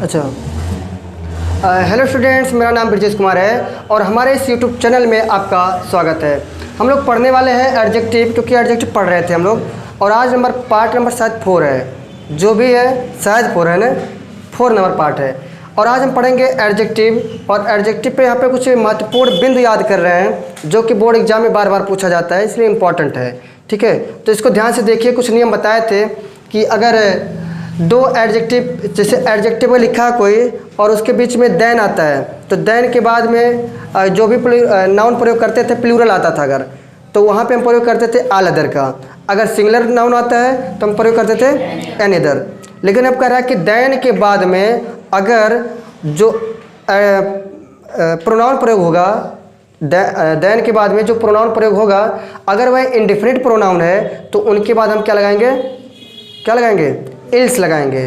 अच्छा, hello students, मेरा नाम ब्रजेश कुमार है और हमारे इस यूट्यूब चैनल में आपका स्वागत है। हम लोग पढ़ने वाले हैं एडजेक्टिव, क्योंकि एडजेक्टिव पढ़ रहे थे हम लोग, और आज पार्ट नंबर शायद 4 है, जो भी है शायद 4 है ना, 4 नंबर पार्ट है। और आज हम पढ़ेंगे एडजेक्टिव, और एडजेक्टिव पे यहाँ पे कुछ महत्वपूर्ण बिंदु याद कर रहे हैं जो कि बोर्ड एग्जाम में बार बार पूछा जाता है, इसलिए इम्पॉर्टेंट है। ठीक है, तो इसको ध्यान से देखिए। कुछ नियम बताए थे कि अगर दो एडजेक्टिव, जैसे एडजेक्टिव में लिखा है कोई और उसके बीच में देन आता है, तो देन के बाद में जो भी नाउन प्रयोग करते थे प्लूरल आता था, अगर तो वहाँ पे हम प्रयोग करते थे ऑल अदर का। अगर सिंगुलर नाउन आता है तो हम प्रयोग करते थे एनी अदर। लेकिन अब कह रहा है कि देन के बाद में अगर जो प्रोनाउन प्रयोग होगा, देन के बाद में जो प्रोनाउन प्रयोग होगा, अगर वह इंडिफिनिट प्रोनाउन है तो उनके बाद हम क्या लगाएंगे, इल्स लगाएंगे।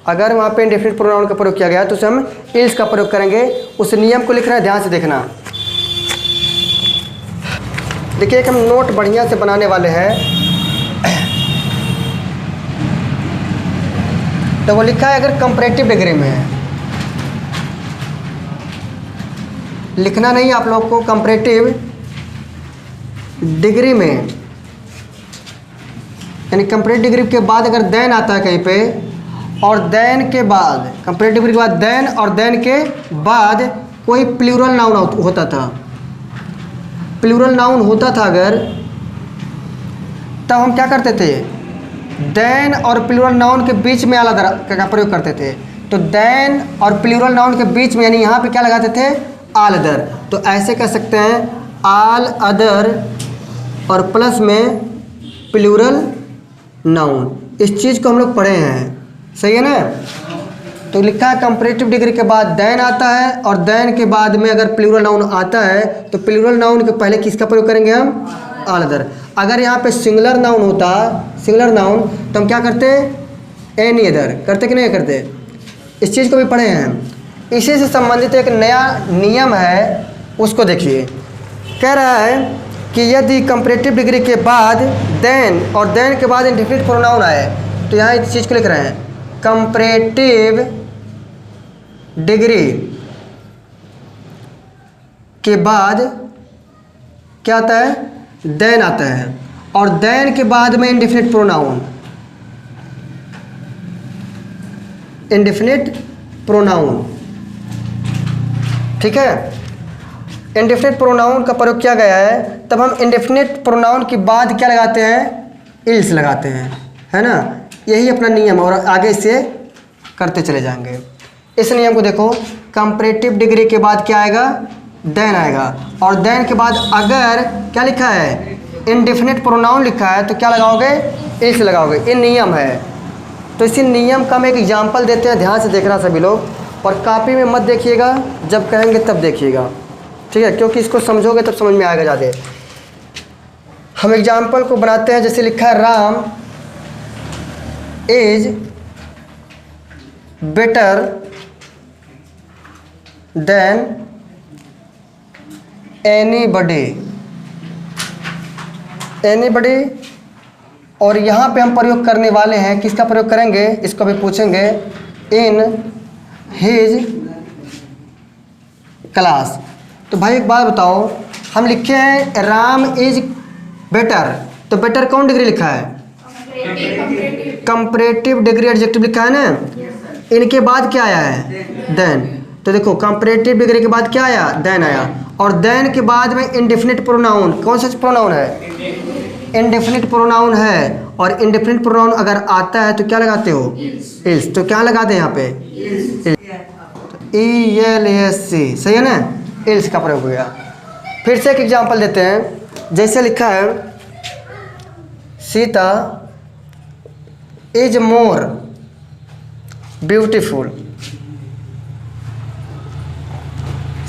अगर वहाँ पे इंडेफिनिट प्रोनाउन का प्रयोग किया गया तो उसे हम इल्स का प्रयोग करेंगे। उस नियम को लिखना है, ध्यान से देखना। देखिए, एक हम नोट बढ़िया से बनाने वाले हैं। तो वो लिखा है, अगर कंपैरेटिव डिग्री में है, लिखना नहीं आप लोग को, कंपैरेटिव डिग्री में, यानी कंपैरेटिव डिग्री के बाद अगर देन आता है कहीं पे, और देन के बाद, कंपैरेटिव डिग्री के बाद देन, और देन के बाद कोई प्लूरल नाउन होता था, प्लूरल नाउन होता था अगर, तब हम क्या करते थे, देन और प्लूरल नाउन के बीच में ऑल अदर का प्रयोग करते थे। तो देन और प्लूरल नाउन के बीच में, यानी यहाँ पे क्या लगाते थे, ऑल अदर। तो ऐसे कह सकते हैं, ऑल अदर और प्लस में प्लूरल नाउन। इस चीज़ को हम लोग पढ़े हैं, सही है ना। तो लिखा है कंपैरेटिव डिग्री के बाद देन आता है, और देन के बाद में अगर प्लूरल नाउन आता है तो प्लूरल नाउन के पहले किसका प्रयोग करेंगे हम, ऑल अदर। अगर यहाँ पे सिंगुलर नाउन होता, सिंगुलर नाउन, तो हम क्या करते, एनी अदर करते कि नहीं करते। इस चीज़ को भी पढ़े हैं। इसी से संबंधित एक नया नियम है, उसको देखिए। कह रहा है कि यदि कंपैरेटिव डिग्री के बाद देन और देन के बाद इंडेफिनिट प्रोनाउन आए, तो यहाँ इस चीज़ को लिख रहे हैं, कंपैरेटिव डिग्री के बाद क्या आता है, देन आता है, और देन के बाद में इंडेफिनिट प्रोनाउन, इंडेफिनिट प्रोनाउन। ठीक है, इंडेफिनिट प्रोनाउन का प्रयोग किया गया है, तब हम इंडेफिनिट प्रोनाउन के बाद क्या लगाते हैं, इल्स लगाते हैं, है ना। यही अपना नियम, और आगे से करते चले जाएंगे। इस नियम को देखो, कंपैरेटिव डिग्री के बाद क्या आएगा, देन आएगा, और देन के बाद अगर क्या लिखा है, इंडेफिनिट प्रोनाउन लिखा है, तो क्या लगाओगे, इल्स लगाओगे। ये नियम है। तो इसी नियम का हम एक एग्जाम्पल देते हैं, ध्यान से देखना सभी लोग, और कॉपी में मत देखिएगा, जब कहेंगे तब देखिएगा, ठीक है, क्योंकि इसको समझोगे तब समझ में आएगा ज़्यादा। हम एग्जाम्पल को बनाते हैं, जैसे लिखा है, Ram is better than anybody, anybody. और यहाँ पे हम प्रयोग करने वाले हैं, किसका प्रयोग करेंगे, इसको भी पूछेंगे, इन हिज क्लास। तो भाई एक बात बताओ, हम लिखे हैं राम इज बेटर, तो बेटर कौन डिग्री लिखा है, कंपैरेटिव डिग्री एडजेक्टिव लिखा है ना। इनके बाद क्या आया है, देन। तो देखो, कंपैरेटिव डिग्री के बाद क्या आया, देन आया, और देन के बाद में इंडेफिनिट प्रोनाउन, कौन सा प्रोनाउन है, इंडेफिनिट प्रोनाउन है। और इंडेफिनिट प्रोनाउन अगर आता है तो क्या लगाते हो, इल्स। तो क्या लगा दें यहाँ पे, ELSC, सही है ना, इल्स का प्रयोग हो गया। फिर से एक एग्जांपल देते हैं, जैसे लिखा है, Sita is more beautiful,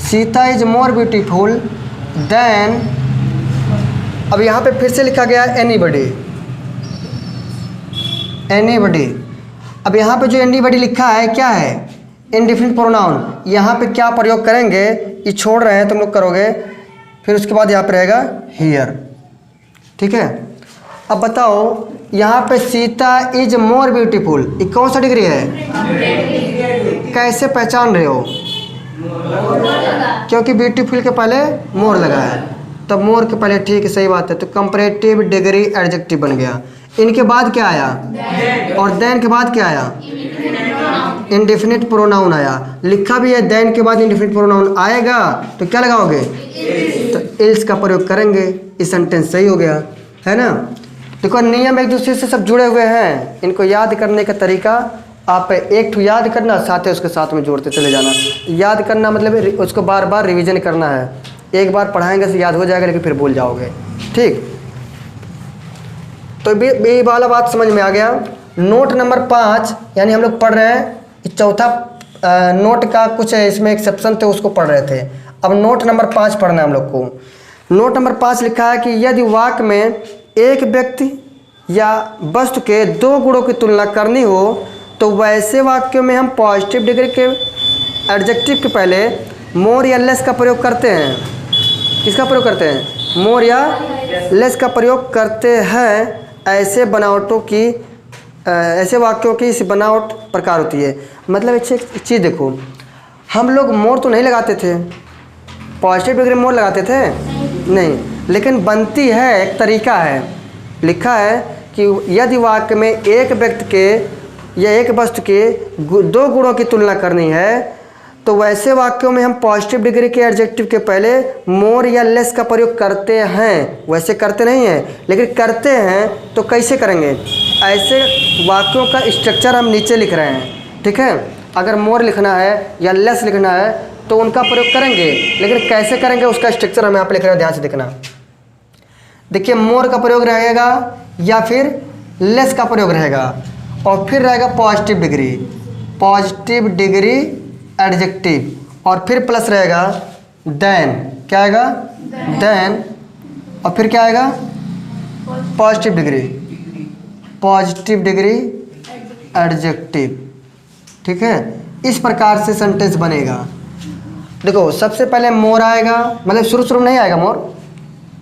Sita is more beautiful then. अब यहाँ पे फिर से लिखा गया एनीबडी, एनीबडी। अब यहाँ पे जो एनीबडी लिखा है क्या है, इंडेफिनिट प्रोनाउन। यहाँ पे क्या प्रयोग करेंगे, ये छोड़ रहे हैं तुम लोग करोगे, फिर उसके बाद यहाँ पे रहेगा हियर, ठीक है। अब बताओ, यहाँ पे सीता इज मोर ब्यूटीफुल, ये कौन सा डिग्री है, कैसे पहचान रहे हो? क्योंकि ब्यूटीफुल के पहले मोर लगा है, तब मोर के पहले, ठीक है, सही बात है। तो कंपैरेटिव डिग्री एडजेक्टिव बन गया। इनके बाद क्या आया? और देन के बाद क्या आया? इंडेफिनिट प्रोनाउन आया। लिखा भी है देन के बाद इंडेफिनिट प्रोनाउन आएगा तो क्या लगाओगे? तो इल्स का प्रयोग करेंगे। इस सेंटेंस सही हो गया, है ना। देखो नियम एक दूसरे से सब जुड़े हुए हैं। इनको याद करने का तरीका, आप एक ठो याद करना, साथ ही उसके साथ में जोड़ते चले जाना। याद करना मतलब उसको बार बार रिवीजन करना है। एक बार पढ़ाएंगे से याद हो जाएगा, लेकिन फिर भूल जाओगे, ठीक। तो ये वाला बात समझ में आ गया। नोट नंबर 5 यानी हम लोग पढ़ रहे हैं चौथा नोट का, कुछ इसमें एक्सेप्शन थे उसको पढ़ रहे थे। अब नोट नंबर 5 पढ़ना है हम लोग को। नोट नंबर 5 लिखा है कि यदि वाक्य में एक व्यक्ति या वस्तु के 2 गुणों की तुलना करनी हो तो वैसे वाक्यों में हम पॉजिटिव डिग्री के एडजेक्टिव के पहले मोर या लेस का प्रयोग करते हैं। किसका प्रयोग करते हैं? मोर या लेस का प्रयोग करते हैं। ऐसे बनावटों की, ऐसे वाक्यों की इस बनावट प्रकार होती है। मतलब एक चीज़ देखो, हम लोग मोर तो नहीं लगाते थे, पॉजिटिव डिग्री मोर लगाते थे नहीं, लेकिन बनती है, एक तरीका है। लिखा है कि यदि वाक्य में एक व्यक्ति के या एक वस्तु के 2 गुणों की तुलना करनी है तो वैसे वाक्यों में हम पॉजिटिव डिग्री के एडजेक्टिव के पहले मोर या लेस का प्रयोग करते हैं। वैसे करते नहीं हैं, लेकिन करते हैं। तो कैसे करेंगे? ऐसे वाक्यों का स्ट्रक्चर हम नीचे लिख रहे हैं, ठीक है। अगर मोर लिखना है या लेस लिखना है तो उनका प्रयोग करेंगे, लेकिन कैसे करेंगे उसका स्ट्रक्चर हम यहाँ पर लिख रहे हैं, ध्यान से देखना। देखिए, मोर का प्रयोग रहेगा या फिर लेस का प्रयोग रहेगा, और फिर रहेगा positive degree, positive degree adjective, और फिर प्लस रहेगा देन। क्या आएगा? देन। और फिर क्या आएगा? Positive degree, positive degree adjective, ठीक है। इस प्रकार से सेंटेंस बनेगा। देखो, सबसे पहले मोर आएगा, मतलब शुरू में नहीं आएगा मोर,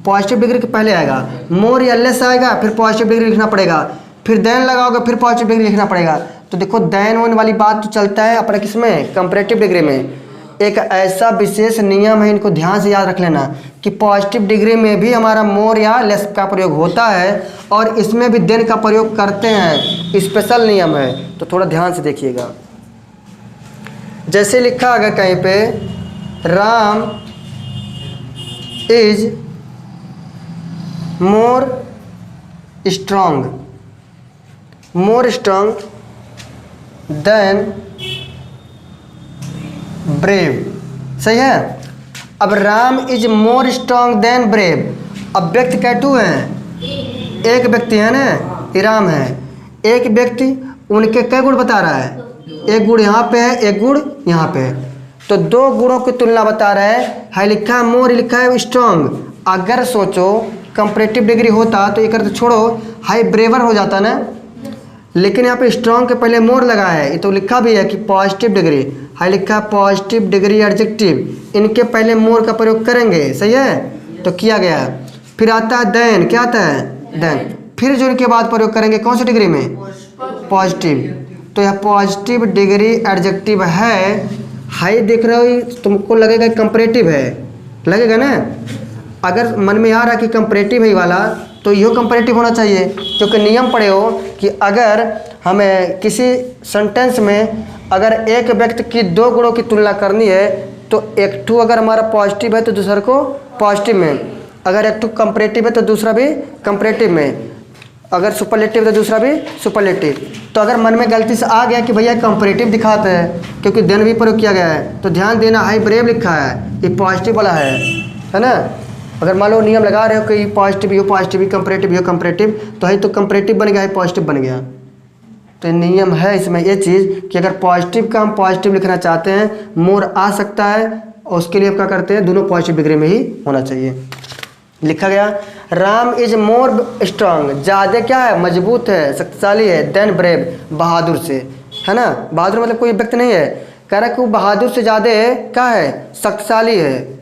पॉजिटिव डिग्री के पहले आएगा। मोर या लेस आएगा, फिर पॉजिटिव डिग्री लिखना पड़ेगा, फिर देन लगाओगे, फिर पॉजिटिव डिग्री लिखना पड़ेगा। तो देखो, देन वन वाली बात तो चलता है अपने किसमें? कंपैरेटिव डिग्री में। एक ऐसा विशेष नियम है, इनको ध्यान से याद रख लेना कि पॉजिटिव डिग्री में भी हमारा मोर या लेस का प्रयोग होता है, और इसमें भी देन का प्रयोग करते हैं। स्पेशल नियम है, तो थोड़ा ध्यान से देखिएगा। जैसे लिखा अगर कहीं पे, Ram is more strong, more strong than brave, सही है। अब Ram is more strong than brave. अब व्यक्ति कैटू हैं, एक व्यक्ति है ना, राम है, एक व्यक्ति, उनके कई गुण बता रहा है? एक गुण यहाँ पे है, एक गुण यहाँ पे है, तो 2 गुणों की तुलना बता रहा है। लिखा है मोर, लिखा है स्ट्रॉन्ग। अगर सोचो कंपैरेटिव डिग्री होता तो ये करते, छोड़ो, हाई ब्रेवर हो जाता ना, लेकिन यहाँ पे स्ट्रॉन्ग के पहले मोर लगा है। ये तो लिखा भी है कि पॉजिटिव डिग्री, हाई लिखा है पॉजिटिव डिग्री एडजेक्टिव, इनके पहले मोर का प्रयोग करेंगे, सही है, तो किया गया है। फिर आता है देन, क्या आता है? देन। फिर जो इनके बाद प्रयोग करेंगे कौन सी डिग्री में? पॉजिटिव। तो यह पॉजिटिव डिग्री एडजेक्टिव है। हाई देख रहे हो, तुमको लगेगा कंपैरेटिव है, लगेगा ना। अगर मन में आ रहा कि कंपैरेटिव है वाला, तो यो कंपैरेटिव होना चाहिए, क्योंकि नियम पढ़े हो कि अगर हमें किसी सेंटेंस में अगर एक व्यक्ति की 2 गुणों की तुलना करनी है तो एक ठू अगर हमारा पॉजिटिव है तो दूसरे को पॉजिटिव में, अगर एक ठू कंपैरेटिव है तो दूसरा भी कंपैरेटिव में, अगर सुपरलेटिव तो दूसरा भी सुपरलेटिव। तो अगर मन में गलती से आ गया कि भैया कंपैरेटिव दिखाते हैं क्योंकि देन भी प्रयोग किया गया है, तो ध्यान देना, हाई ब्रेव लिखा है, ये पॉजिटिव वाला है ना। अगर मान लो नियम लगा रहे हो कि पॉजिटिव यो पॉजिटिव, कंपैरेटिव यो कंपैरेटिव, तो है तो कंपैरेटिव बन गया है, पॉजिटिव बन गया। तो नियम है इसमें ये चीज़ कि अगर पॉजिटिव का हम पॉजिटिव लिखना चाहते हैं, मोर आ सकता है, और उसके लिए क्या करते हैं, दोनों पॉजिटिव डिग्री में ही होना चाहिए। लिखा गया राम इज मोर स्ट्रांग, ज़्यादा क्या है, मजबूत है, शक्तिशाली है, देन ब्रेव, बहादुर से, है ना। बहादुर मतलब कोई व्यक्ति नहीं है, कह रहा है कि वो बहादुर से ज़्यादा है, क्या है, शक्तिशाली है।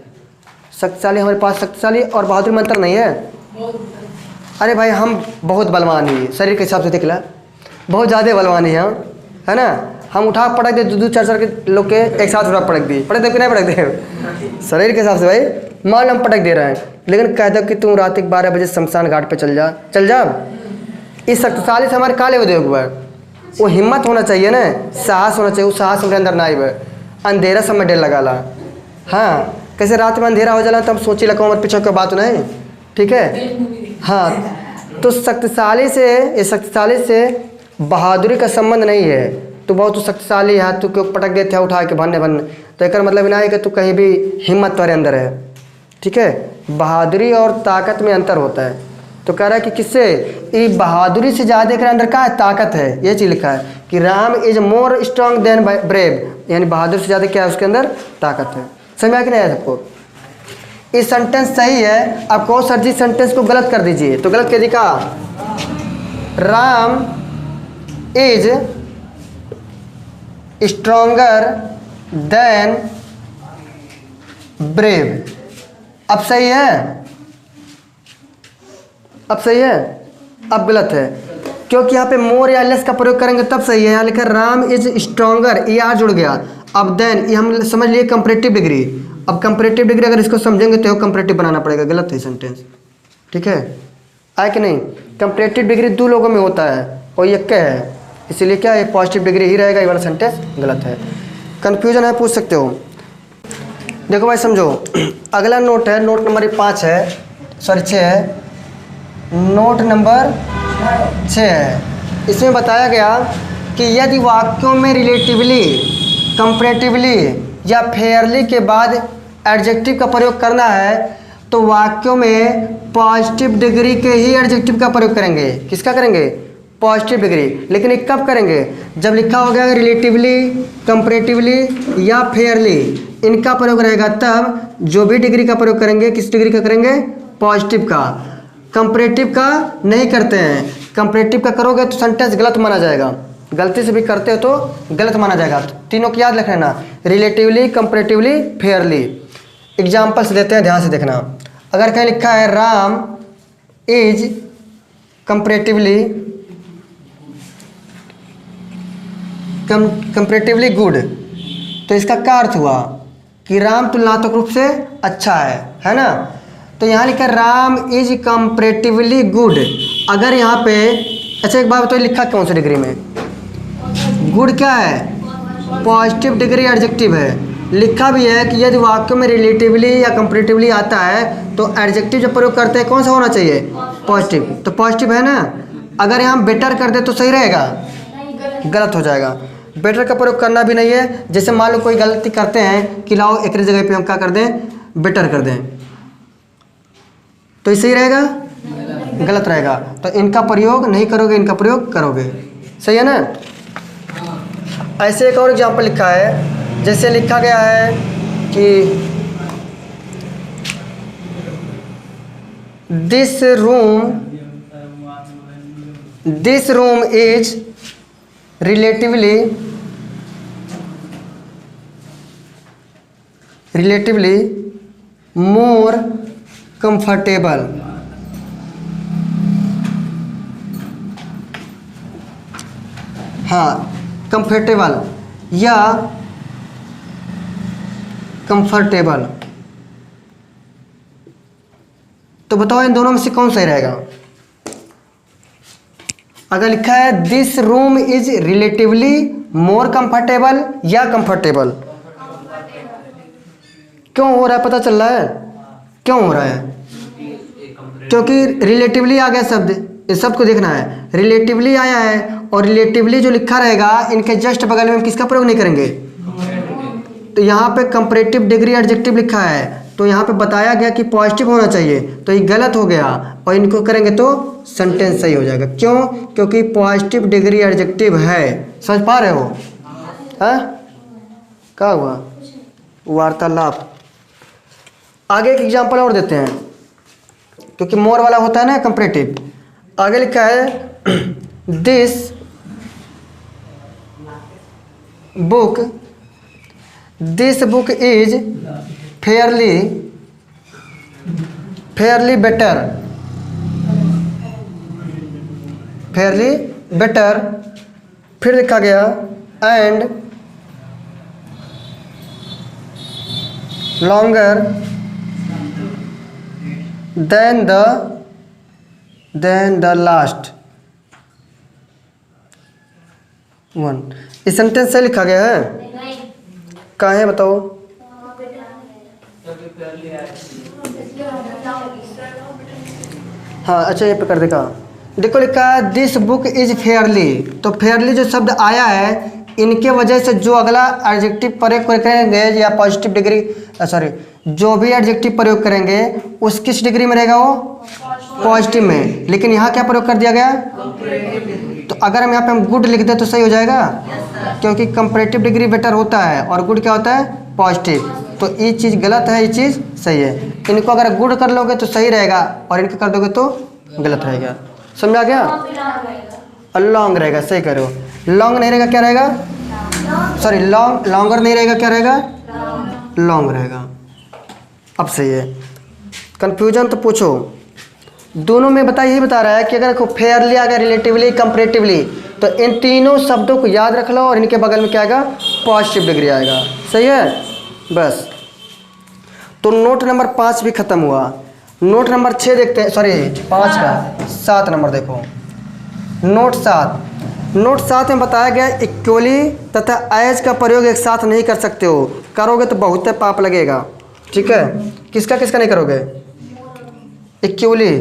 शक्तिशाली हमारे पास शक्तिशाली और बहादुर में अंतर नहीं है। अरे भाई हम बहुत बलवान ही, शरीर के हिसाब से देख ला, बहुत ज़्यादा बलवान ही हम, है ना। हम उठा पटक दे, 2-4 के लोग के एक साथ उठा पटक दिए, पटक दे कि नहीं पटक दे? शरीर के हिसाब से भाई मान लो हम पटक दे रहे हैं, लेकिन कह दो कि तुम रात के 12 बजे शमशान घाट पे चल जा। इस शक्तिशाली से हमारे काले उद्योग पर वो हिम्मत होना चाहिए ना, साहस होना चाहिए। वो साहस मेरे अंदर ना आई है। अंधेरा सब में डेर लगा ला। हाँ, कैसे रात में अंधेरा हो जाला तो हम सोची लगा मत पीछे का बात नहीं, ठीक है। हाँ, तो शक्तिशाली से बहादुरी का संबंध नहीं है। तो बहुत शक्तिशाली है, तू क्यों पटक देते है उठा के भन्ने, तो एक मतलब ना है कि तू कहीं भी हिम्मत तुम्हारे अंदर है, ठीक है। बहादुरी और ताकत में अंतर होता है। तो कह रहा है कि किससे, ये बहादुरी से ज़्यादा के अंदर क्या है, ताकत है। ये चीज़ लिखा है कि Ram is more strong than brave, यानी बहादुर से ज़्यादा क्या है, उसके अंदर ताकत है। समझ में कि नहीं आया सबको? ये सेंटेंस सही है। अब कहो सर जी सेंटेंस को गलत कर दीजिए, तो गलत कह दी का, Ram is stronger than brave. अब सही है, अब सही है, अब गलत है, क्योंकि यहाँ पे मोर या लेस का प्रयोग करेंगे तब सही है। यहाँ लिखा राम इज स्ट्रॉन्गर, ये आर जुड़ गया। अब देन ये हम समझ लिए कंपैरेटिव डिग्री। अब कंपैरेटिव डिग्री अगर इसको समझेंगे तो कंपैरेटिव बनाना पड़ेगा, गलत है सेंटेंस, ठीक है। आए कि नहीं? कंपैरेटिव डिग्री 2 लोगों में होता है और ये क्या है, इसीलिए क्या है, पॉजिटिव डिग्री ही रहेगा। ये वाला सेंटेंस गलत है। कन्फ्यूजन है, पूछ सकते हो। देखो भाई समझो, अगला नोट है, नोट नंबर 5 है, सॉरी 6 है। नोट नंबर 6 है। इसमें बताया गया कि यदि वाक्यों में रिलेटिवली, कंपैरेटिवली या फेयरली के बाद एडजेक्टिव का प्रयोग करना है तो वाक्यों में पॉजिटिव डिग्री के ही एडजेक्टिव का प्रयोग करेंगे। किसका करेंगे? Positive degree. लेकिन ये कब करेंगे? जब लिखा हो गया रिलेटिवली, कंपैरेटिवली या फेयरली, इनका प्रयोग रहेगा तब जो भी डिग्री का प्रयोग करेंगे, किस डिग्री का करेंगे? पॉजिटिव का। कंपैरेटिव का नहीं करते हैं। कंपैरेटिव का करोगे तो सेंटेंस गलत माना जाएगा, गलती से भी करते हो तो गलत माना जाएगा। तो तीनों की याद रख लेना, रिलेटिवली, कंपैरेटिवली, फेयरली। एग्जाम्पल्स देते हैं, ध्यान से देखना। अगर कहीं लिखा है राम इज कंपैरेटिवली गुड, तो इसका क्या अर्थ हुआ कि राम तुलनात्मक रूप से अच्छा है ना। तो यहाँ लिखा है राम इज कंपैरेटिवली गुड। अगर यहाँ पे, अच्छा एक बात बताओ, लिखा कौन सी डिग्री में? गुड क्या है? पॉजिटिव डिग्री एडजेक्टिव है। लिखा भी है कि यदि वाक्य में रिलेटिवली या कंपैरेटिवली आता है तो एडजेक्टिव जब प्रयोग करते हैं कौन सा होना चाहिए? पॉजिटिव। तो पॉजिटिव है ना। अगर यहाँ बेटर कर दे तो सही रहेगा? गलत हो जाएगा। बेटर का प्रयोग करना भी नहीं है। जैसे मान लो कोई गलती करते हैं कि लाओ एक जगह पे हम क्या कर दें, बेटर कर दें, तो सही रहेगा? गलत रहेगा। तो इनका प्रयोग नहीं करोगे, इनका प्रयोग करोगे, सही है ना। ऐसे एक और एग्जाम्पल लिखा है, जैसे लिखा गया है कि this room is relatively more comfortable. हाँ, कंफर्टेबल या कंफर्टेबल, तो बताओ इन दोनों में से कौन सही रहेगा? अगर लिखा है this room is relatively more comfortable या कंफर्टेबल, क्यों हो रहा है? पता चल रहा है क्यों हो रहा है? क्योंकि रिलेटिवली आ गया शब्द, इस शब्द को देखना है। रिलेटिवली आया है और रिलेटिवली जो लिखा रहेगा इनके जस्ट बगल में हम किसका प्रयोग नहीं करेंगे? तो यहाँ पे कंपैरेटिव डिग्री एडजेक्टिव लिखा है, तो यहाँ पे बताया गया कि पॉजिटिव होना चाहिए, तो ये गलत हो गया और इनको करेंगे तो सेंटेंस सही हो जाएगा। क्यों? क्योंकि पॉजिटिव डिग्री एडजेक्टिव है। समझ पा रहे हो? हाँ, क्या हुआ? वार्तालाप। आगे एक एग्जाम्पल और देते हैं, क्योंकि मोर वाला होता है ना कंपैरेटिव। आगे लिखा है this book is fairly better. फिर लिखा गया and longer than the last one। इस सेंटेंस से लिखा गया है, कहाँ है बताओ? हाँ अच्छा, ये पे कर देगा। देखो लिखा है दिस बुक इज फेयरली। तो फेयरली जो शब्द आया है, इनके वजह से जो अगला एडजेक्टिव प्रयोग करेंगे या पॉजिटिव डिग्री सॉरी जो भी एडजेक्टिव प्रयोग करेंगे उस किस डिग्री में रहेगा? वो पॉजिटिव में। लेकिन यहाँ क्या प्रयोग कर दिया गया? तो अगर हम यहाँ पे हम गुड लिख दे तो सही हो जाएगा, क्योंकि कंपैरेटिव डिग्री बेटर होता है और गुड क्या होता है? पॉजिटिव। तो ये चीज़ गलत है, ये चीज़ सही है। इनको अगर गुड कर लोगे तो सही रहेगा और इनको कर दोगे तो गलत रहेगा। समझा गया? लॉन्ग रहेगा, सही करो। लॉन्ग नहीं रहेगा, क्या रहेगा? सॉरी लॉन्गर नहीं रहेगा, क्या रहेगा? लॉन्ग रहेगा। अब सही है। कंफ्यूजन तो पूछो। दोनों में यही बता रहा है कि अगर फेयरली आ गया, रिलेटिवली, कंपैरेटिवली, तो इन तीनों शब्दों को याद रख लो और इनके बगल में क्या आएगा? पॉजिटिव डिग्री आएगा। सही है? बस। तो नोट नंबर 5 भी खत्म हुआ। नोट नंबर 6 देखते हैं, सॉरी 5 का 7 नंबर देखो। नोट 7 में बताया गया इक्वली तथा एज का प्रयोग एक साथ नहीं कर सकते हो। करोगे तो बहुत पाप लगेगा। ठीक है? किसका किसका नहीं करोगे? इक्वली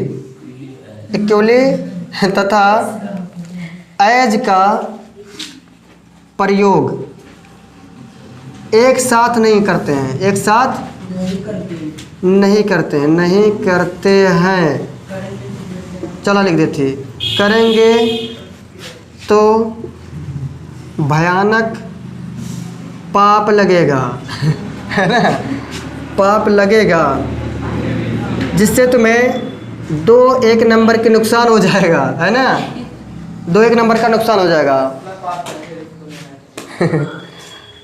तथा एज का प्रयोग एक साथ नहीं करते हैं। एक साथ नहीं करते हैं। चलो लिख देती, करेंगे तो भयानक पाप लगेगा है ना? पाप लगेगा, जिससे तुम्हें 2-1 नंबर के नुकसान हो जाएगा, है ना? 2-1 नंबर का नुकसान हो जाएगा।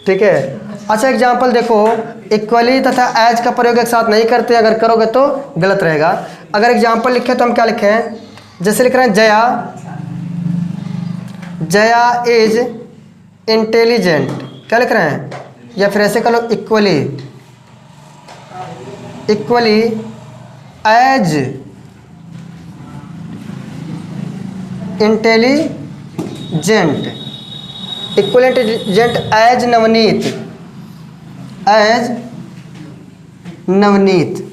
ठीक है? अच्छा एग्जाम्पल देखो, इक्वली तथा एज का प्रयोग एक साथ नहीं करते, अगर करोगे तो गलत रहेगा। अगर एग्जाम्पल लिखे तो हम क्या लिखें? जैसे लिख रहे हैं जया इज इंटेलिजेंट, क्या लिख रहे हैं? या फिर ऐसे कर लो, equally as intelligent, equally intelligent as Navneet.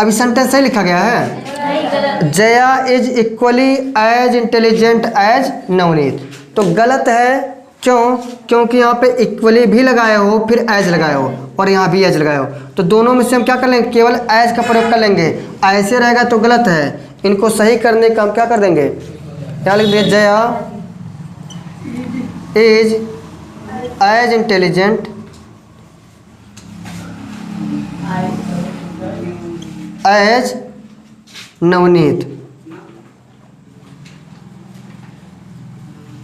अभी सेंटेंस सही लिखा गया है, Jaya is equally as intelligent as Navneet. तो गलत है, क्यों? क्योंकि यहाँ पे इक्वली भी लगाए हो, फिर एज लगाए हो, और यहाँ भी एज लगाए हो। तो दोनों में से हम क्या कर लेंगे? केवल एज का प्रयोग कर लेंगे। ऐसे रहेगा तो गलत है। इनको सही करने का हम क्या कर देंगे? क्या लिख देंगे? Jaya is as intelligent as Navneet.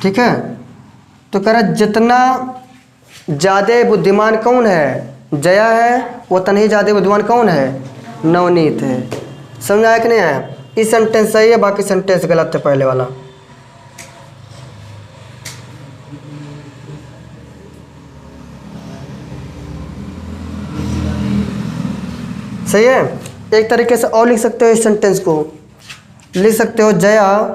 ठीक है? तो कह रहा जितना ज़्यादा बुद्धिमान कौन है? जया है। उतना ही ज़्यादा बुद्धिमान कौन है? नवनीत है। समझ आया कि नहीं आया? इस सेंटेंस सही है, बाकी सेंटेंस गलत है पहले वाला। सही है? एक तरीके से और लिख सकते हो इस सेंटेंस को, लिख सकते हो जया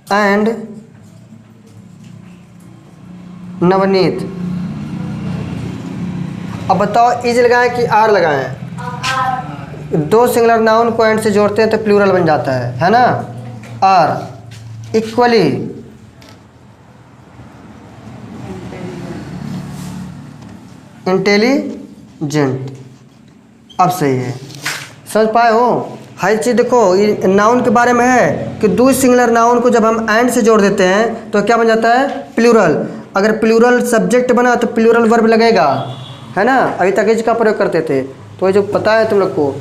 एंड नवनीत। अब बताओ इज लगाएं कि आर लगाएं? 2 सिंगुलर नाउन को एंड से जोड़ते हैं तो प्लूरल बन जाता है ना? Are equally intelligent. अब सही है। समझ पाए हो? हर चीज़ देखो, ये नाउन के बारे में है कि 2 सिंगुलर नाउन को जब हम एंड से जोड़ देते हैं तो क्या बन जाता है? प्लूरल। अगर प्लूरल सब्जेक्ट बना तो प्लूरल वर्ब लगेगा, है ना? अभी तक इज का प्रयोग करते थे। तो ये जो पता है तुम लोग को,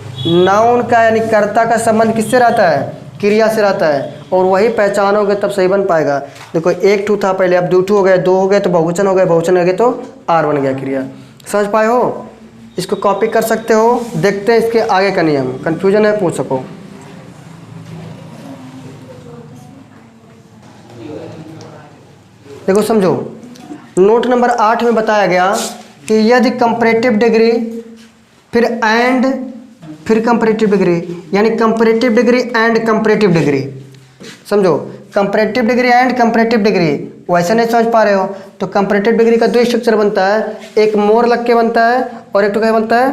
नाउन का यानी कर्ता का संबंध किससे रहता है? क्रिया से रहता है। और वही पहचानोगे तब सही बन पाएगा। देखो 1 ठू था पहले, अब 2 ठू हो गए, 2 हो गए तो बहुवचन हो गए, बहुवचन हो गए तो आर बन गया क्रिया। समझ पाए हो? इसको कॉपी कर सकते हो। देखते हैं इसके आगे का नियम। कन्फ्यूजन है पूछ सको। देखो समझो, नोट नंबर 8 में बताया गया कि यदि कंपैरेटिव डिग्री फिर एंड फिर कंपैरेटिव डिग्री, यानी comparative degree and comparative degree. समझो, comparative degree and comparative degree, वैसे नहीं समझ पा रहे हो तो कंपैरेटिव डिग्री का दो स्ट्रक्चर बनता है, एक मोर लग के बनता है और एक तो क्या बनता है,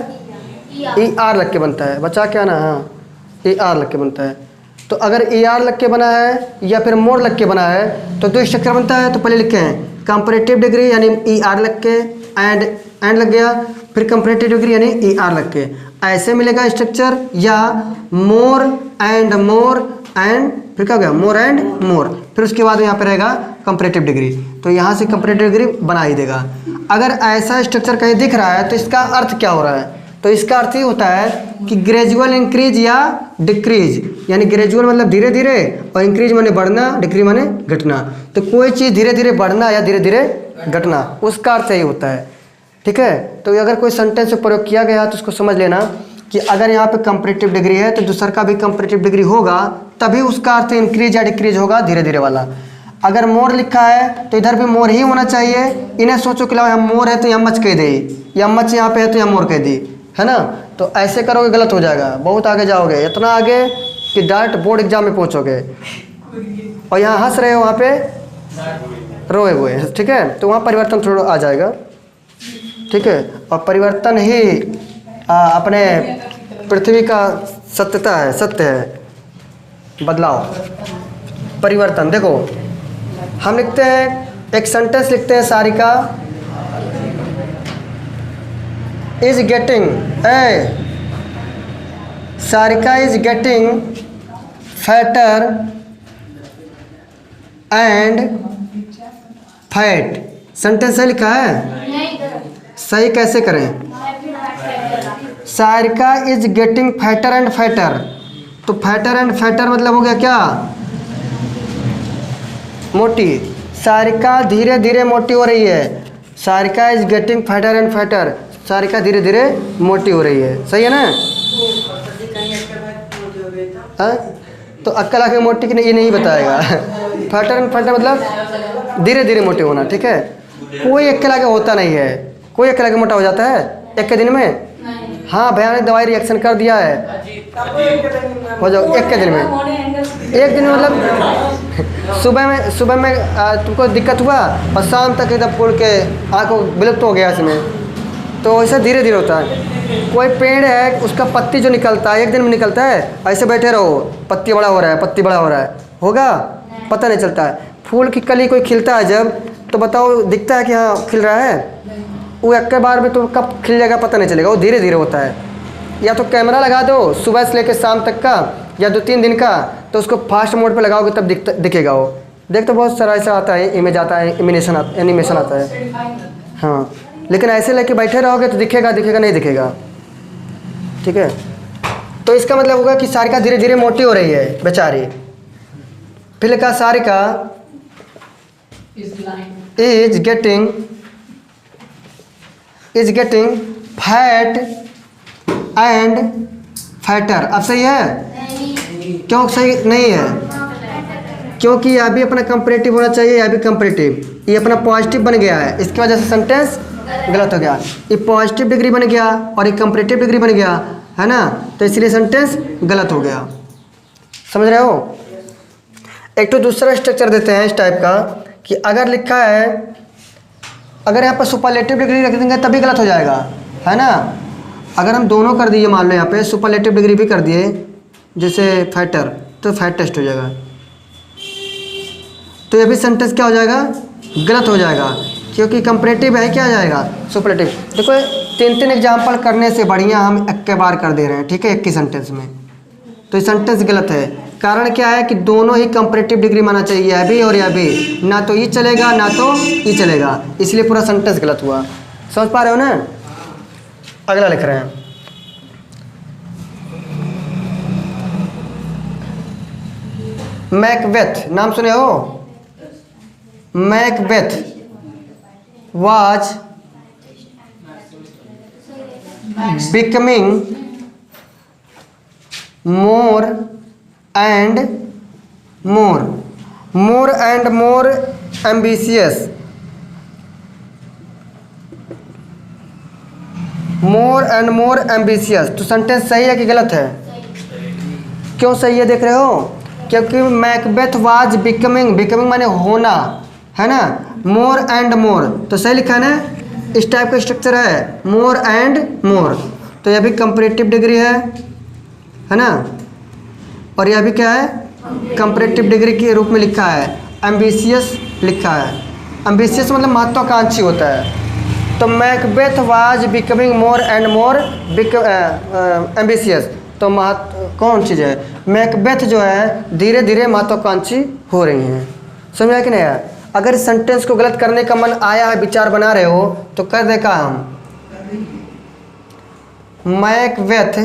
ई आर लग के बनता है। बचा क्या ना, हाँ ई आर लग के बनता है। तो अगर ई आर लग के बना है या फिर मोर लग के बना है तो दो स्ट्रक्चर बनता है। तो पहले लिखे हैं कंपैरेटिव डिग्री यानी ई आर लग के एंड लग गया, फिर कंपैरेटिव डिग्री यानी ई आर लग के, ऐसे मिलेगा स्ट्रक्चर। या मोर एंड फिर क्या हो गया, मोर एंड मोर, फिर उसके बाद यहाँ पे रहेगा कंपैरेटिव डिग्री। तो यहाँ से कंपैरेटिव डिग्री बना ही देगा। अगर ऐसा स्ट्रक्चर कहीं दिख रहा है तो इसका अर्थ क्या हो रहा है, तो इसका अर्थ ये होता है कि ग्रेजुअल इंक्रीज या डिक्रीज, यानी ग्रेजुअल मतलब धीरे धीरे और इंक्रीज माने बढ़ना, डिक्रीज माने घटना। तो कोई चीज़ धीरे धीरे बढ़ना या धीरे धीरे घटना, उसका अर्थ यही होता है। ठीक है, तो अगर कोई सेंटेंस में प्रयोग किया गया तो उसको समझ लेना कि अगर यहाँ पे कंपैरेटिव डिग्री है तो दूसरा का भी कंपैरेटिव डिग्री होगा, तभी उसका अर्थ इंक्रीज या डिक्रीज होगा, धीरे धीरे वाला। अगर मोर लिखा है तो इधर भी मोर ही होना चाहिए। इन्हें सोचो कि यहाँ मोर है तो यहाँ मच कह दे, या मच यहाँ पे है तो यहाँ मोर कह दी, है ना। तो ऐसे करोगे गलत हो जाएगा, बहुत आगे जाओगे, इतना आगे कि डायरेक्ट बोर्ड एग्जाम में पहुँचोगे। और यहाँ हंस रहे हो, वहाँ पे रोए हुए, ठीक है, तो वहाँ परिवर्तन थोड़ा आ जाएगा। ठीक है, और परिवर्तन ही अपने पृथ्वी का सत्यता है, सत्य है, बदलाव, परिवर्तन। देखो हम लिखते हैं, एक सेंटेंस लिखते हैं, Sarika is getting Sarika is getting fatter and fat. Sentence है लिखा है, सही कैसे करें। Sarika is getting fatter and fatter, तो फैटर एंड फैटर मतलब हो गया क्या, मोटी। सारिका धीरे धीरे मोटी हो रही है, Sarika is getting fatter and fatter, Sarika धीरे धीरे मोटी हो रही है, सही है ना। तो अक्कल आके मोटी की नहीं, ये नहीं बताएगा। फैटर एंड फैटर मतलब धीरे धीरे मोटे होना। ठीक है, कोई अक्कल आके होता नहीं है, कोई अक्कल आके मोटा हो जाता है एक के दिन में। हाँ, भयानक दवाई रिएक्शन कर दिया है, हो जाओ एक के दिन में। एक दिन मतलब सुबह में तुमको दिक्कत हुआ और शाम तक एकदम फूल के आँखों विलुप्त हो गया इसमें। तो ऐसा धीरे धीरे होता है। कोई पेड़ है, उसका पत्ती जो निकलता है एक दिन में निकलता है, ऐसे बैठे रहो, पत्ती बड़ा हो रहा है, पत्ती बड़ा हो रहा है, होगा, पता नहीं चलता है। फूल की कली कोई खिलता है जब, तो बताओ दिखता है कि हाँ खिल रहा है, वो एक के बार में तो कब खिल जाएगा पता नहीं चलेगा, वो धीरे धीरे होता है। या तो कैमरा लगा दो सुबह से लेकर शाम तक का, या 2-3 दिन का, तो उसको फास्ट मोड पे लगाओगे तब दिखेगा वो। देख तो बहुत सारा ऐसा आता है, इमेज आता है, एनिमेशन आता है। हाँ, लेकिन ऐसे लेके बैठे रहोगे तो दिखेगा नहीं दिखेगा। ठीक है, तो इसका मतलब होगा कि सारिका धीरे धीरे मोटी हो रही है बेचारी। फिर लिखा Sarika is getting fat and fatter. अब सही है, क्यों सही नहीं है, क्योंकि यह भी अपना कंपैरेटिव होना चाहिए, यह भी कंपैरेटिव, ये अपना पॉजिटिव बन गया है, इसकी वजह से सेंटेंस गलत हो गया। ये पॉजिटिव डिग्री बन गया और ये कंपैरेटिव डिग्री बन गया, है ना, तो इसलिए सेंटेंस गलत हो गया। समझ रहे हो। एक तो दूसरा स्ट्रक्चर देते हैं इस टाइप का कि अगर लिखा है, अगर यहाँ पर सुपरलेटिव डिग्री रख देंगे तभी गलत हो जाएगा, है ना। अगर हम दोनों कर दिए, मान लो यहाँ पे सुपरलेटिव डिग्री भी कर दिए, जैसे फैटर, तो फैट टेस्ट हो जाएगा, तो ये भी सेंटेंस क्या हो जाएगा, गलत हो जाएगा, क्योंकि कंपैरेटिव है, क्या आ जाएगा, सुपरलेटिव। देखो 3 एग्जाम्पल करने से बढ़िया हम एक के बार कर दे रहे हैं, ठीक है, एक ही सेंटेंस में, तो ये सेंटेंस गलत है। कारण क्या है कि दोनों ही कंपैरेटिव डिग्री माना चाहिए, यह भी और यह भी, ना तो ये चलेगा ना तो ये चलेगा, इसलिए पूरा सेंटेंस गलत हुआ। समझ पा रहे हो ना। अगला लिख रहे हैं, मैकबेथ, नाम सुने हो, Macbeth was becoming more and more ambitious, more and more ambitious. तो सेंटेंस सही है कि गलत है? क्यों सही है देख रहे हो? क्योंकि मैकबेथ वाज बिकमिंग, बिकमिंग माने होना, है ना, मोर एंड मोर, तो सही लिखा है ना, इस टाइप का स्ट्रक्चर है, मोर एंड मोर। तो यह भी कंपैरेटिव डिग्री है ना, और यह भी क्या है, कंपैरेटिव डिग्री के रूप में लिखा है, एम्बिशियस लिखा है। एम्बिशियस मतलब महत्वाकांक्षी होता है। तो Macbeth was becoming more and more ambitious, तो कौन चीज़ है, मैकबेथ जो है धीरे धीरे महत्वाकांक्षी हो रही हैं। समझा कि नहीं यार? अगर इस सेंटेंस को गलत करने का मन आया है, विचार बना रहे हो, तो कर दे का हम, मैकबेथ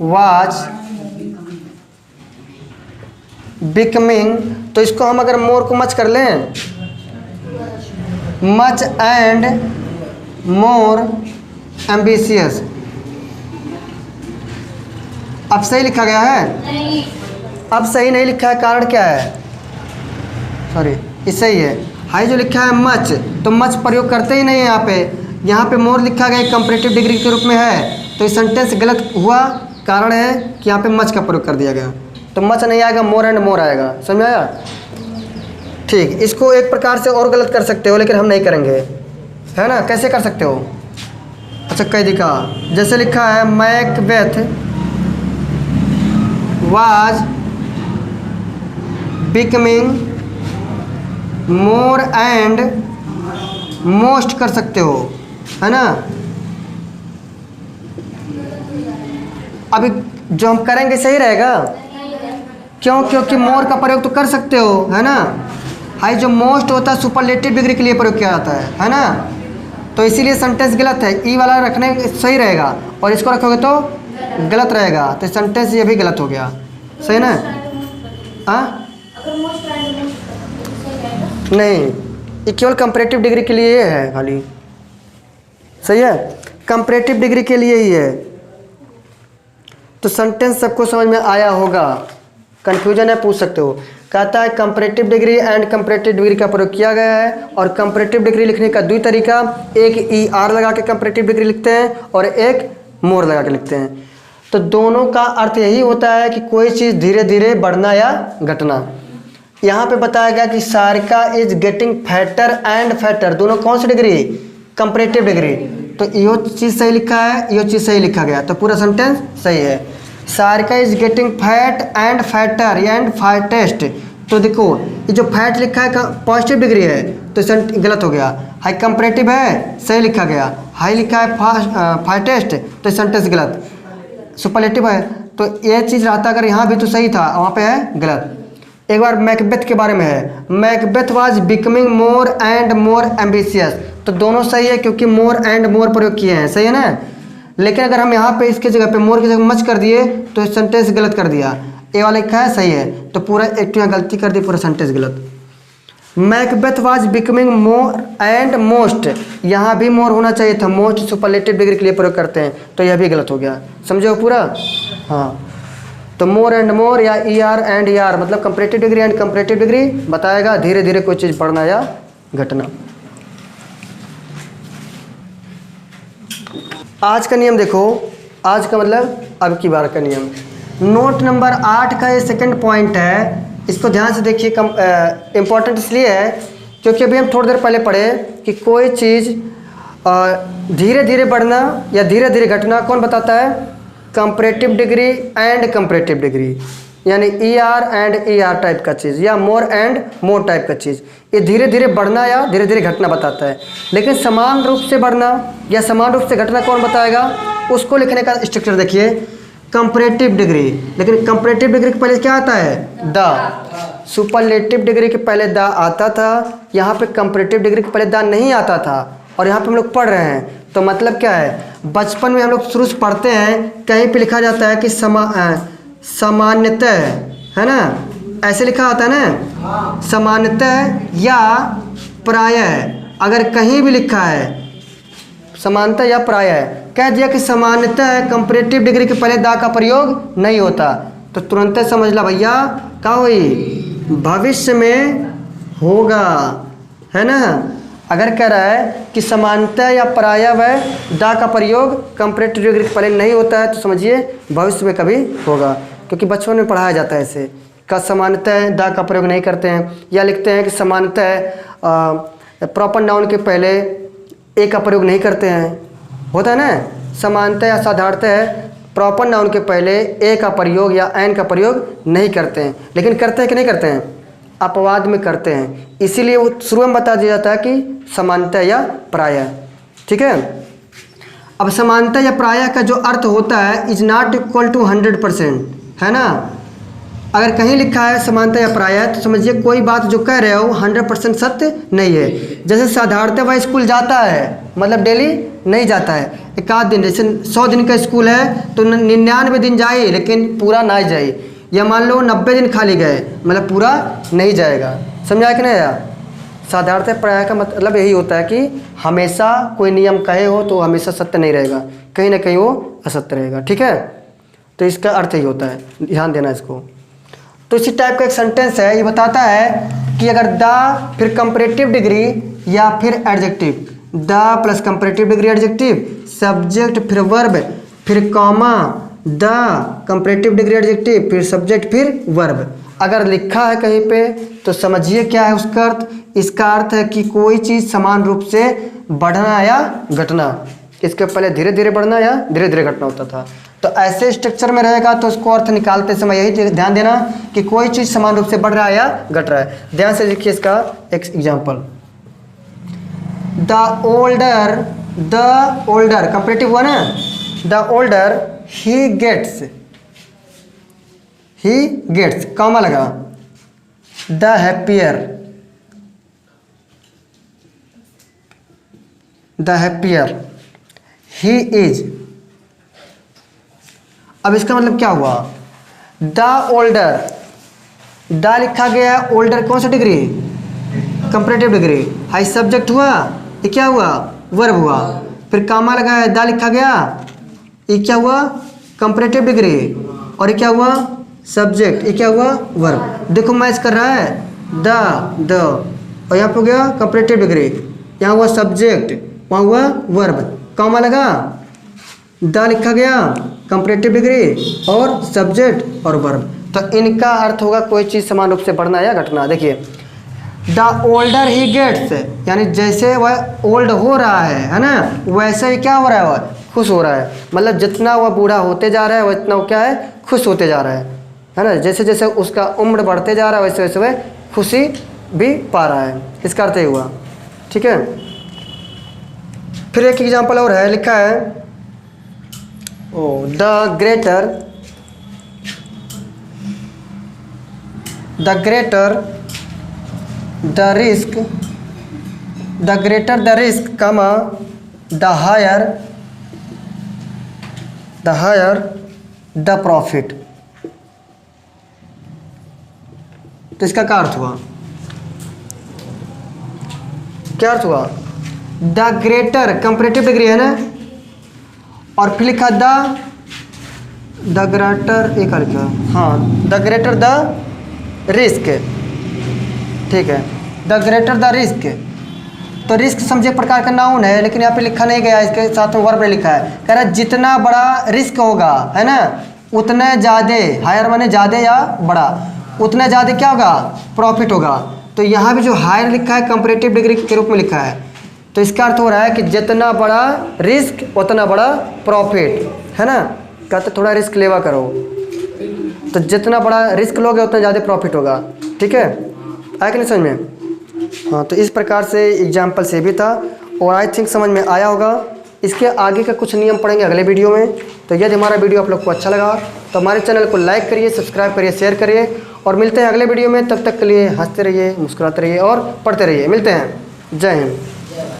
वाज बिकमिंग, तो इसको हम अगर मोर को मच कर लें, मच एंड मोर एम्बिशियस। अब सही लिखा गया है? नहीं। अब सही नहीं लिखा है, कारण क्या है? सॉरी, इससे ही है, हाई जो लिखा है मच, तो मच प्रयोग करते ही नहीं है यहाँ पे मोर लिखा गया कंपैरेटिव डिग्री के रूप में है, तो ये सेंटेंस गलत हुआ। कारण है कि यहाँ पे मच का प्रयोग कर दिया गया, तो मच नहीं आएगा, मोर एंड मोर आएगा। समझ आया? ठीक, इसको एक प्रकार से और गलत कर सकते हो, लेकिन हम नहीं करेंगे, है ना। कैसे कर सकते हो? अच्छा कह दिखा, जैसे लिखा है Macbeth was becoming more and most कर सकते हो, है ना। अभी जो हम करेंगे सही रहेगा, क्यों? क्योंकि मोर का प्रयोग तो कर सकते हो, है ना। हाई जो मोस्ट होता है सुपरलेटिव डिग्री के लिए प्रयोग किया जाता है ना, तो इसीलिए सेंटेंस गलत है। ई वाला रखने सही रहेगा, और इसको रखोगे तो गलत रहेगा, तो सेंटेंस ये भी गलत हो गया। सही ना? हाँ नहीं, ये केवल कंपैरेटिव डिग्री के लिए है खाली। सही है, कंपैरेटिव डिग्री के लिए ही है। तो सेंटेंस सबको समझ में आया होगा, कन्फ्यूजन है पूछ सकते हो। कहता है comparative degree and comparative degree का प्रयोग किया गया है, और कंपैरेटिव डिग्री लिखने का दो तरीका, एक ई आर लगा के कंपैरेटिव डिग्री लिखते हैं और एक मोर लगा के लिखते हैं। तो दोनों का अर्थ यही होता है कि कोई चीज़ धीरे धीरे बढ़ना या घटना। यहाँ पे बताया गया कि Sarika is getting fatter and fatter, दोनों कौन सी डिग्री? Comparative degree. तो यो चीज़ सही लिखा है, यो चीज़ सही लिखा गया, तो पूरा सेंटेंस सही है। Sarika is getting fat and fatter and fattest, तो देखो ये जो फैट लिखा है पॉजिटिव डिग्री है, तो गलत हो गया। हाई कंपैरेटिव है, सही लिखा गया। हाई लिखा है फैटेस्ट, तो सेंटेंस गलत। सुपरलेटिव है, तो ये चीज़ रहता अगर यहाँ भी तो सही था, वहाँ पे है गलत। एक बार मैकबेथ के बारे में है, Macbeth was becoming more and more ambitious, तो दोनों सही है क्योंकि मोर एंड मोर प्रयोग किए हैं, सही है ना। लेकिन अगर हम यहाँ पे इसके जगह पे मोर की जगह मच कर दिए तो सेंटेंस गलत कर दिया। ए वाला लिखा है सही है, तो पूरा एक यहाँ गलती कर दी, पूरा सेंटेंस गलत। Macbeth was becoming more and most, यहाँ भी मोर होना चाहिए था, मोस्ट सुपरलेटिव डिग्री के लिए प्रयोग करते हैं, तो यह भी गलत हो गया। समझो पूरा? हाँ, तो मोर एंड मोर या E R and E R मतलब comparative degree and comparative degree बताएगा धीरे धीरे कोई चीज़ बढ़ना या घटना। आज का नियम देखो, आज का मतलब अब की बार का नियम। नोट नंबर 8 का ये सेकंड पॉइंट है, इसको ध्यान से देखिए। इम्पॉर्टेंट इसलिए है क्योंकि अभी हम थोड़ी देर पहले पढ़े कि कोई चीज़ धीरे धीरे बढ़ना या धीरे धीरे घटना कौन बताता है? Comparative degree and comparative degree, यानी E R and E R type का चीज़ या मोर एंड मोर टाइप का चीज़, ये धीरे धीरे बढ़ना या धीरे धीरे घटना बताता है। लेकिन समान रूप से बढ़ना या समान रूप से घटना कौन बताएगा? उसको लिखने का स्ट्रक्चर देखिए, कंपैरेटिव डिग्री। लेकिन कंपैरेटिव डिग्री के पहले क्या आता है? द। सुपरलेटिव डिग्री के पहले द आता था, यहाँ पे कंपैरेटिव डिग्री के पहले द नहीं आता था, और यहाँ पे हम लोग पढ़ रहे हैं। तो मतलब क्या है, बचपन में हम लोग शुरू से पढ़ते हैं, कहीं पे लिखा जाता है कि सामान्यतः, है ना, ऐसे लिखा होता है ना, सामान्यतः या प्रायः। अगर कहीं भी लिखा है समानतः या प्रायः, कह दिया कि सामान्यतः कंपैरेटिव डिग्री के पहले दा का प्रयोग नहीं होता, तो तुरंत समझ ला भैया क्या हुई? भविष्य में होगा, है ना। अगर कह रहा है कि समानतः या प्रायः द का प्रयोग कंपैरेटिव डिग्री के पहले नहीं होता है, तो समझिए भविष्य में कभी होगा, क्योंकि बचपन में पढ़ाया जाता है ऐसे का समानतः द का प्रयोग नहीं करते हैं, या लिखते हैं कि समानतः प्रॉपर नाउन के पहले ए का प्रयोग नहीं करते हैं, होता है ना। समानतः या साधारणतः प्रॉपर नाउन के पहले ए का प्रयोग या एन का प्रयोग नहीं करते हैं, लेकिन करते हैं कि नहीं करते हैं, अपवाद में करते हैं। इसीलिए वो शुरू में बता दिया जाता है कि समानतः या प्रायः, ठीक है। अब समानतः या प्रायः का जो अर्थ होता है इज नॉट इक्वल टू 100%, है ना। अगर कहीं लिखा है समानतः या प्रायः तो समझिए कोई बात जो कह रहे हो 100% सत्य नहीं है। जैसे साधारणतः वह स्कूल जाता है, मतलब डेली नहीं जाता है, एक आध दिन, जैसे 100 दिन का स्कूल है तो 99 दिन जाए लेकिन पूरा ना जाए, या मान लो 90 दिन खाली गए मतलब पूरा नहीं जाएगा। समझा कि नहीं आया। साधारणतः प्रायः का मतलब यही होता है कि हमेशा कोई नियम कहे हो तो हमेशा सत्य नहीं रहेगा, कहीं ना कहीं वो असत्य रहेगा, ठीक है। तो इसका अर्थ यही होता है, ध्यान देना इसको। तो इसी टाइप का एक सेंटेंस है, ये बताता है कि अगर द फिर कंपैरेटिव डिग्री या फिर adjective, the plus comparative degree adjective, subject फिर वर्ब फिर comma, the comparative degree adjective फिर सब्जेक्ट फिर वर्ब, अगर लिखा है कहीं पे तो समझिए क्या है उसका अर्थ। इसका अर्थ है कि कोई चीज़ समान रूप से बढ़ना या घटना, इसके पहले धीरे धीरे बढ़ना या धीरे धीरे घटना होता था। तो ऐसे स्ट्रक्चर में रहेगा तो उसको अर्थ निकालते समय यही ध्यान देना कि कोई चीज़ समान रूप से बढ़ रहा है या घट रहा है। ध्यान से देखिए इसका एक एग्जाम्पल, द ओल्डर कंपैरेटिव हुआ ना, the older he gets comma लगा, द हैप्पियर ही इज। अब इसका मतलब क्या हुआ, द ओल्डर, द लिखा गया, ओल्डर कौन सा degree, comparative degree, high subject हुआ, ये क्या हुआ, वर्ब हुआ, फिर कामा लगा है, द लिखा गया, ये क्या हुआ, कंपैरेटिव डिग्री, और ये क्या हुआ, सब्जेक्ट, ये क्या हुआ, वर्ब। देखो मैच कर रहा है, द और यहाँ पे हो गया कंपैरेटिव डिग्री, यहाँ हुआ सब्जेक्ट, वहाँ हुआ वर्ब, कामा लगा, द लिखा गया, कंपैरेटिव डिग्री और सब्जेक्ट और वर्ब। तो इनका अर्थ होगा कोई चीज़ समान रूप से बढ़ना या घटना। देखिए द ओल्डर ही गेट्स, यानी जैसे वह ओल्ड हो रहा है ना, वैसे ही क्या हो रहा है, वह खुश हो रहा है। मतलब जितना वह बूढ़ा होते जा रहा है वह इतना वो क्या है, खुश होते जा रहा है ना। जैसे जैसे उसका उम्र बढ़ते जा रहा है वैसे वैसे वह खुशी भी पा रहा है, इसका अर्थ ही हुआ, ठीक है। फिर एक एग्जाम्पल और है, लिखा है द ग्रेटर द रिस्क कमा द हायर द प्रॉफिट। तो इसका क्या अर्थ हुआ, क्या अर्थ हुआ, द ग्रेटर कंपैरेटिव डिग्री है ना, और फिर लिखा द ग्रेटर, एक लिखा, हाँ द ग्रेटर द रिस्क, ठीक है, द ग्रेटर द रिस्क। तो रिस्क समझे प्रकार का नाउन है, लेकिन यहाँ पे लिखा नहीं गया, इसके साथ में वर्ब लिखा है। कह रहा है जितना बड़ा रिस्क होगा, है ना, उतने ज़्यादा, हायर माने ज़्यादा या बड़ा, उतना ज़्यादा क्या होगा, प्रॉफिट होगा। तो यहाँ भी जो हायर लिखा है कंपैरेटिव डिग्री के रूप में लिखा है, तो इसका अर्थ हो रहा है कि जितना बड़ा रिस्क उतना बड़ा प्रॉफिट, है ना। कहते थोड़ा रिस्क लेवा करो, तो जितना बड़ा रिस्क लोगे उतना ज़्यादा प्रॉफिट होगा, ठीक है। आया कि नहीं समझ में। हाँ, तो इस प्रकार से एग्जाम्पल से भी था, और आई थिंक समझ में आया होगा। इसके आगे का कुछ नियम पढ़ेंगे अगले वीडियो में। तो यदि हमारा वीडियो आप लोग को अच्छा लगा तो हमारे चैनल को लाइक करिए, सब्सक्राइब करिए, शेयर करिए, और मिलते हैं अगले वीडियो में। तब तक के लिए हंसते रहिए, मुस्कुराते रहिए और पढ़ते रहिए। मिलते हैं, जय हिंद।